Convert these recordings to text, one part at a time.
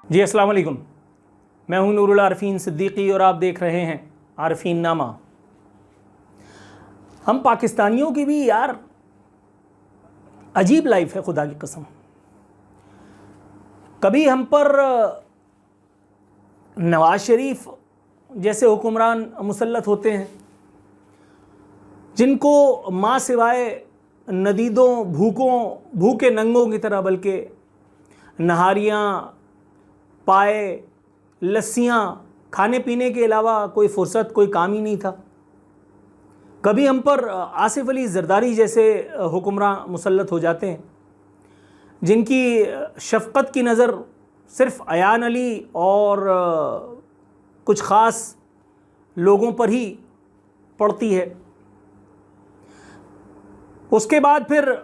जी अस्सलाम वालेकुम। मैं हूं नूरुल आरफीन सिद्दीकी और आप देख रहे हैं आरफीन नामा। हम पाकिस्तानियों की भी यार अजीब लाइफ है, खुदा की कसम। कभी हम पर नवाज शरीफ जैसे हुक्मरान मुसल्लत होते हैं जिनको माँ सिवाय नदीदों भूखे नंगों की तरह, बल्कि नहारियाँ, पाए, लस्सियाँ खाने पीने के अलावा कोई फुर्सत, कोई काम ही नहीं था। कभी हम पर आसिफ अली जरदारी जैसे हुक्मरान मुसल्लत हो जाते हैं जिनकी शफ़क़त की नज़र सिर्फ़ अयान अली और कुछ ख़ास लोगों पर ही पड़ती है। उसके बाद फिर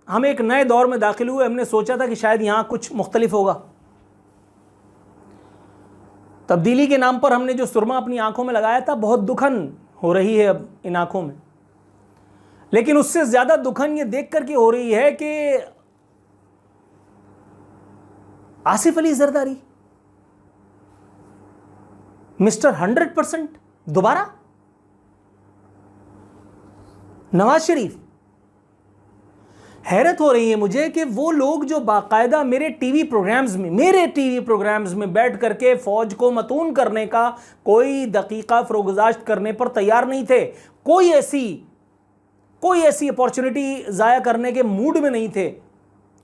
हम एक नए दौर में दाखिल हुए। हमने सोचा था कि शायद यहाँ कुछ मुख्तलिफ होगा। तब्दीली के नाम पर हमने जो सुरमा अपनी आंखों में लगाया था, बहुत दुखन हो रही है अब इन आंखों में। लेकिन उससे ज़्यादा दुखन ये देख कर के हो रही है कि आसिफ अली जरदारी मिस्टर 100% दोबारा, नवाज शरीफ। हैरत हो रही है मुझे कि वो लोग जो बाकायदा मेरे टीवी प्रोग्राम्स में बैठ करके फौज को मतून करने का कोई दकीका फरोगुजाश्त करने पर तैयार नहीं थे, कोई ऐसी अपॉर्चुनिटी ज़ाया करने के मूड में नहीं थे,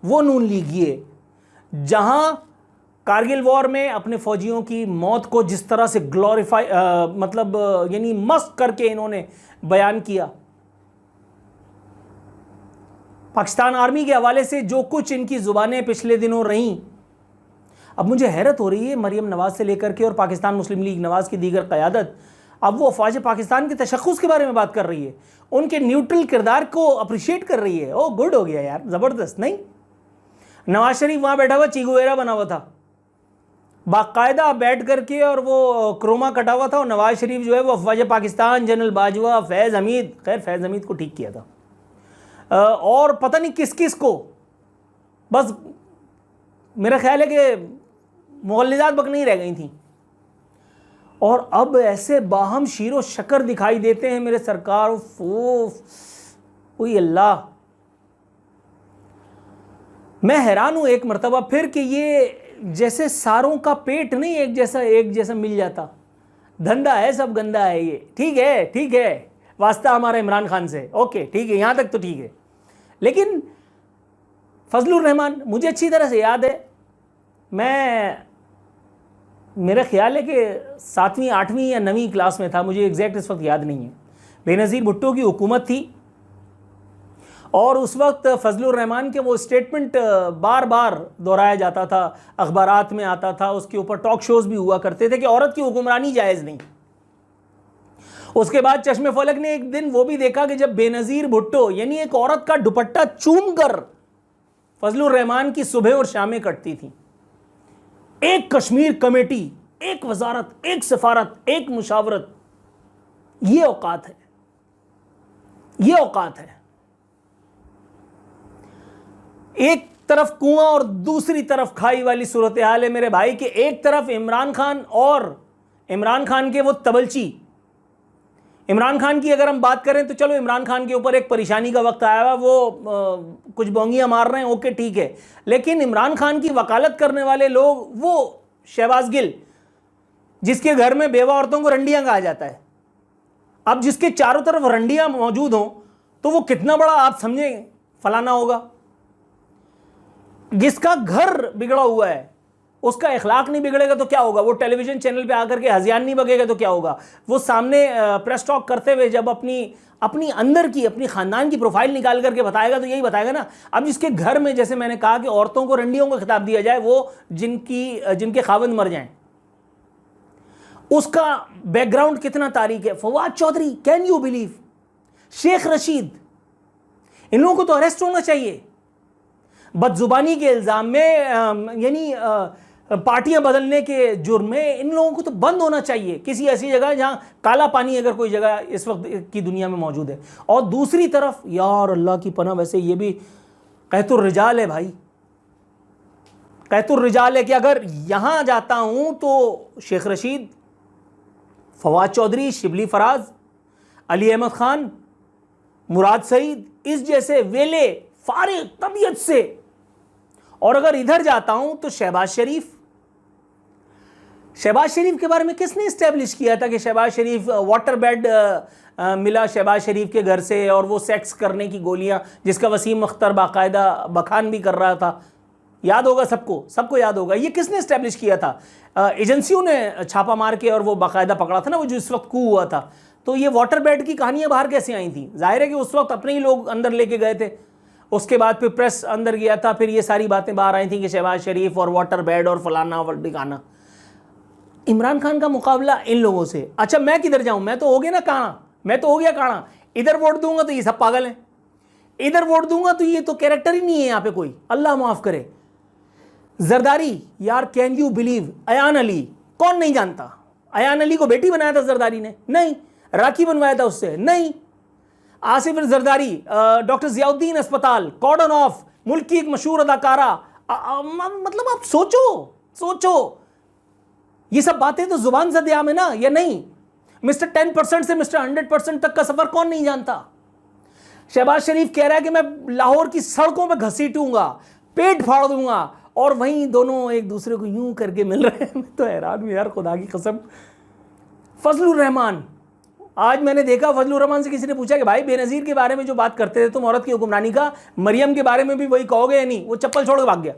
वो नून लीगिए जहां कारगिल वॉर में अपने फौजियों की मौत को जिस तरह से ग्लोरीफाई यानी मस्त करके इन्होंने बयान किया। पाकिस्तान आर्मी के हवाले से जो कुछ इनकी ज़ुबानें पिछले दिनों रहीं, अब मुझे हैरत हो रही है मरियम नवाज़ से लेकर के और पाकिस्तान मुस्लिम लीग नवाज़ की दीगर क़यादत अब वो अफ़वाज पाकिस्तान के तशख़्ख़ुस के बारे में बात कर रही है, उनके न्यूट्रल किरदार को अप्रिशिएट कर रही है। ओ गुड हो गया यार, ज़बरदस्त। नहीं, नवाज शरीफ वहाँ बैठा हुआ चीगुवेरा बना हुआ था, बाकायदा बैठ करके, और वो क्रोमा कटा हुआ था, और नवाज शरीफ जो है वो अफ़वाज पाकिस्तान, जनरल बाजवा, फैज़ हमीद, खैर फैज़ हमीद को ठीक किया था, और पता नहीं किस किस को, बस मेरा ख्याल है कि मुग़ल्लिज़ात बक नहीं रह गई थी। और अब ऐसे बाहम शीरो शकर दिखाई देते हैं मेरे सरकार। ओए अल्लाह, मैं हैरान हूँ एक मरतबा फिर कि ये जैसे सारों का पेट नहीं एक जैसा मिल जाता, धंधा है सब गंदा है ये। ठीक है, वास्ता हमारा इमरान खान से, ओके ठीक है, यहाँ तक तो ठीक है। लेकिन फजलुर रहमान, मुझे अच्छी तरह से याद है, मेरा ख्याल है कि 7वीं 8वीं या 9वीं क्लास में था, मुझे एग्जैक्ट इस वक्त याद नहीं है। बेनज़ीर भुट्टो की हुकूमत थी और उस वक्त फजलुर रहमान के वो स्टेटमेंट बार बार दोहराया जाता था, अखबारात में आता था, उसके ऊपर टॉक शोज़ भी हुआ करते थे कि औरत की हुक्मरानी जायज़ नहीं। उसके बाद चश्मे फलक ने एक दिन वो भी देखा कि जब बेनज़ीर भुट्टो यानी एक औरत का दुपट्टा चूम कर फजलुर रहमान की सुबह और शामें कटती थी। एक कश्मीर कमेटी, एक वजारत, एक सफारत, एक मुशावरत, ये औकात है, ये औकात है। एक तरफ कुआं और दूसरी तरफ खाई वाली सूरत हाल है मेरे भाई, कि एक तरफ इमरान खान और इमरान खान के वो तबलची। इमरान खान की अगर हम बात करें तो चलो, इमरान खान के ऊपर एक परेशानी का वक्त आया हुआ, वो कुछ बोंगियां मार रहे हैं, ओके ठीक है। लेकिन इमरान खान की वकालत करने वाले लोग, वो शहबाज गिल जिसके घर में बेवा औरतों को रंडियां कहा जाता है, अब जिसके चारों तरफ रंडियां मौजूद हों तो वो कितना बड़ा आप समझें फलाना होगा। जिसका घर बिगड़ा हुआ है, उसका इखलाक नहीं बिगड़ेगा तो क्या होगा, वो टेलीविजन चैनल पे आकर के हज़ियान नहीं बगेगा तो क्या होगा, वो सामने प्रेस टॉक करते हुए जब अपनी अंदर की, अपनी ख़ानदान की प्रोफाइल निकाल करके बताएगा तो यही बताएगा ना। अब जिसके घर में, जैसे मैंने कहा कि औरतों को रंडियों का खिताब दिया जाए, वो जिनके खावंद मर जाएं, उसका बैकग्राउंड कितना तारीख है। Fawad Chaudhry, can you believe, Sheikh Rashid, इन लोगों को तो अरेस्ट होना चाहिए बदजुबानी के इल्ज़ाम में, यानी पार्टियां बदलने के जुर्म में। इन लोगों को तो बंद होना चाहिए किसी ऐसी जगह जहां काला पानी अगर कोई जगह इस वक्त की दुनिया में मौजूद है। और दूसरी तरफ यार अल्लाह की पनाह, वैसे ये भी कहतुर रिजाल है भाई, कहतुर रिजाल है कि अगर यहां जाता हूं तो शेख रशीद, फवाद चौधरी, शिबली फराज, अली अहमद खान, मुराद सईद, इस जैसे वेले फारिग तबीयत से, और अगर इधर जाता हूं तो शहबाज शरीफ। शहबाज शरीफ के बारे में किसने इस्टेब्लिश किया था कि शहबाज शरीफ वाटर बेड मिला शहबाज शरीफ के घर से, और वो सेक्स करने की गोलियां जिसका वसीम अख्तर बाकायदा बखान भी कर रहा था, याद होगा सबको, सबको याद होगा। ये किसने इस्टेब्लिश किया था? एजेंसियों ने छापा मार के, और वो बाकायदा पकड़ा था ना, वो जो इस वक्त कू हुआ था। तो ये वाटर बेड की कहानियां बाहर कैसे आई थी? जाहिर है कि उस वक्त अपने ही लोग अंदर लेके गए थे, उसके बाद फिर प्रेस अंदर गया था, फिर ये सारी बातें बाहर आई थी कि शहबाज शरीफ और वाटर बेड और फलाना और ढिकाना। इमरान खान का मुकाबला इन लोगों से। अच्छा मैं किधर जाऊं? मैं तो हो गया ना काना, मैं तो हो गया काना। इधर वोट दूंगा तो ये सब पागल हैं, इधर वोट दूंगा तो ये तो कैरेक्टर ही नहीं है यहाँ पे कोई, अल्लाह माफ करे। जरदारी, यार can you believe, Ayyan Ali, कौन नहीं जानता? अयान अली को बेटी बनाया था जरदारी ने? नहीं। राखी बनवाया था उससे? नहीं। आसिफ जरदारी, डॉक्टर जियाउद्दीन अस्पताल, कॉर्डन ऑफ, मुल्क की एक मशहूर अदाकारा। मतलब आप सोचो ये सब बातें तो जुबान से दिया में ना, या नहीं? मिस्टर 10% से मिस्टर 100% तक का सफर कौन नहीं जानता? शहबाज शरीफ कह रहा है कि मैं लाहौर की सड़कों पे घसीटूंगा, पेट फाड़ दूंगा, और वहीं दोनों एक दूसरे को यूं करके मिल रहे हैं। मैं तो हैरान हूं यार, खुदा की कसम। फजलुर रहमान, आज मैंने देखा फजलुर रहमान से किसी ने पूछा कि भाई बेनज़ीर के बारे में जो बात करते थे तुम औरत की हुक्मरानी का, मरियम के बारे में भी वही कहोगे या नहीं? वो चप्पल छोड़ के भाग गया।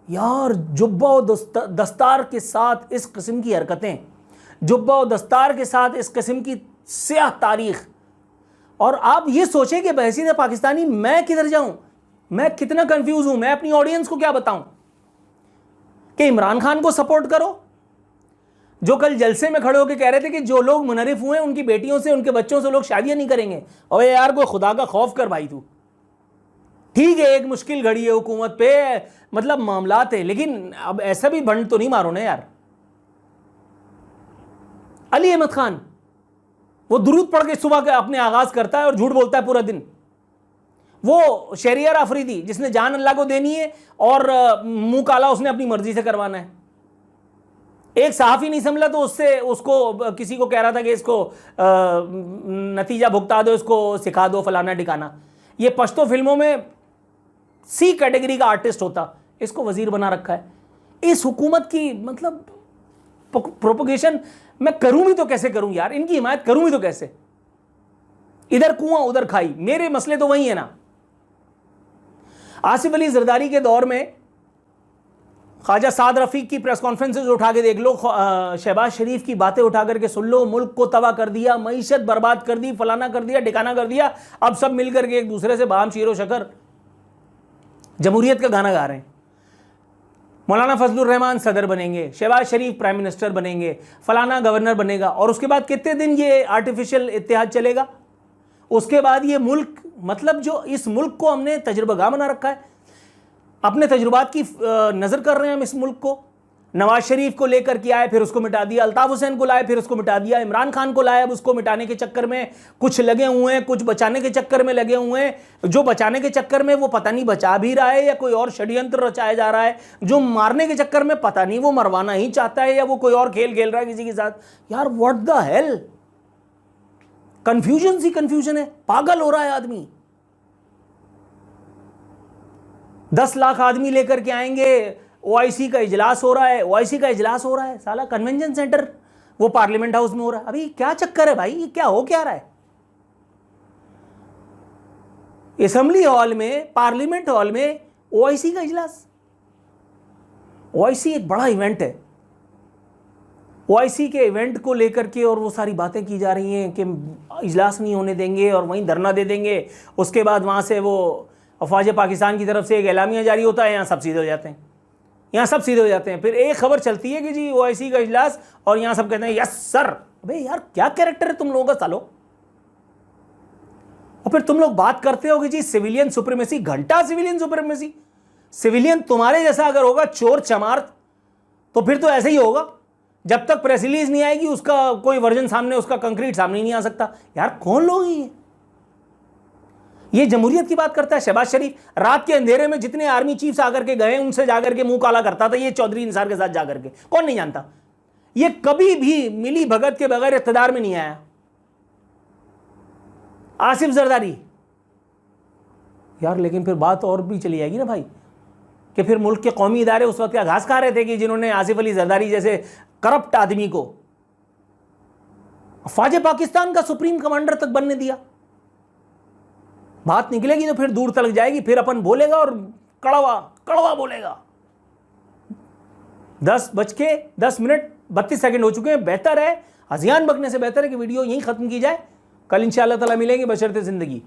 यार जुब्बा और दस्तार के साथ इस किस्म की हरकतें, जुब्बा और दस्तार के साथ इस किस्म की स्याह तारीख, और आप ये सोचें कि बहसीत पाकिस्तानी मैं किधर जाऊं, मैं कितना कंफ्यूज हूं। मैं अपनी ऑडियंस को क्या बताऊं कि इमरान खान को सपोर्ट करो, जो कल जलसे में खड़े होकर कह रहे थे कि जो लोग मुनरिफ हुए उनकी बेटियों से, उनके बच्चों से लोग शादियां नहीं करेंगे। और यार कोई खुदा का खौफ कर भाई तू, ठीक है एक मुश्किल घड़ी है हुकूमत पे, मतलब मामलात है, लेकिन अब ऐसा भी बंड तो नहीं मारो ना यार। अली अहमद खान, वो दुरूद पढ़ के सुबह का अपने आगाज करता है और झूठ बोलता है पूरा दिन। वो शहरियार आफरीदी जिसने जान अल्लाह को देनी है और मुंह काला उसने अपनी मर्जी से करवाना है। एक सहाफ़ी नहीं संभला तो उसको किसी को कह रहा था कि इसको नतीजा भुगता दो, इसको सिखा दो, फलाना ठिकाना। ये पश्तो फिल्मों में सी कैटेगरी का आर्टिस्ट होता, इसको वजीर बना रखा है। इस हुकूमत की मतलब प्रोपोगेशन मैं करूं भी तो कैसे करूं यार, इनकी हिमायत करूं भी तो कैसे? इधर कुआं उधर खाई, मेरे मसले तो वही है ना। आसिफ अली जरदारी के दौर में ख्वाजा साद रफीक की प्रेस कॉन्फ्रेंसेज उठा के देख लो, शहबाज शरीफ की बातें उठा करके सुन लो, मुल्क को तबाह कर दिया, मईशत बर्बाद कर दी, फलाना कर दिया, ठिकाना कर दिया। अब सब मिलकर के एक दूसरे से बाम शीरो शकर जमहूरियत का गाना गा रहे हैं। मौलाना फजलुर रहमान सदर बनेंगे, शहबाज शरीफ प्राइम मिनिस्टर बनेंगे, फलाना गवर्नर बनेगा, और उसके बाद कितने दिन ये आर्टिफिशियल इत्तेहाद चलेगा? उसके बाद ये मुल्क, मतलब जो इस मुल्क को हमने तजुर्बागाह बना रखा है, अपने तजुर्बात की नज़र कर रहे हैं हम इस मुल्क को। नवाज शरीफ को लेकर के आए, फिर उसको मिटा दिया, अल्ताफ हुसैन को लाए, फिर उसको मिटा दिया, इमरान खान को लाए, अब उसको मिटाने के चक्कर में कुछ लगे हुए हैं, कुछ बचाने के चक्कर में लगे हुए हैं। जो बचाने के चक्कर में वो पता नहीं बचा भी रहा है या कोई और षड्यंत्र रचाया जा रहा है, जो मारने के चक्कर में पता नहीं वो मरवाना ही चाहता है या वो कोई और खेल खेल रहा है किसी के साथ। यार व्हाट द हेल, कंफ्यूजन सी कंफ्यूजन है, पागल हो रहा है आदमी। 10 लाख आदमी लेकर के आएंगे, ओआईसी का इजलास हो रहा है, ओआईसी का इजलास हो रहा है, साला कन्वेंशन सेंटर वो पार्लियामेंट हाउस में हो रहा है। अभी क्या चक्कर है भाई, ये क्या हो क्या रहा है? असेंबली हॉल में, पार्लियामेंट हॉल में ओआईसी का इजलास। ओआईसी एक बड़ा इवेंट है, ओआईसी के इवेंट को लेकर के और वो सारी बातें की जा रही हैं कि इजलास नहीं होने देंगे और वहीं धरना दे देंगे। उसके बाद वहाँ से वो अफवाज पाकिस्तान की तरफ से एक एलामिया जारी होता है, यहाँ सब सीधे हो जाते हैं, यहाँ सब सीधे हो जाते हैं। फिर एक खबर चलती है कि जी ओआईसी का इजलास, और यहाँ सब कहते हैं यस सर। अबे यार क्या कैरेक्टर है तुम लोगों का सालो। और फिर तुम लोग बात करते हो कि जी सिविलियन सुप्रीमेसी, घंटा सिविलियन सुप्रीमेसी। सिविलियन तुम्हारे जैसा अगर होगा चोर चमार तो फिर तो ऐसे ही होगा, जब तक प्रेस रिलीज नहीं आएगी उसका कोई वर्जन सामने, उसका कंक्रीट सामने नहीं आ सकता। यार कौन लोग हैं ये जमहूरियत की बात करता है शहबाज शरीफ। रात के अंधेरे में जितने आर्मी चीफ्स आकर के गए उनसे जाकर के मुंह काला करता था ये चौधरी निसार के साथ जाकर के, कौन नहीं जानता। ये कभी भी मिली भगत के बगैर इख्तिदार में नहीं आया। आसिफ जरदारी यार, लेकिन फिर बात और भी चली जाएगी ना भाई, कि फिर मुल्क के कौमी इदारे उस वक्त क्या घास खा रहे थे कि जिन्होंने आसिफ अली जरदारी जैसे करप्ट आदमी को फ़ौज पाकिस्तान का सुप्रीम कमांडर तक बनने दिया। बात निकलेगी तो फिर दूर तक जाएगी, फिर अपन बोलेगा और कड़वा कड़वा बोलेगा। 10:10 हो चुके हैं। बेहतर है अजियान बकने से बेहतर है कि वीडियो यहीं खत्म की जाए। कल इंशाअल्लाह ताला मिलेंगे बशर्ते ज़िंदगी।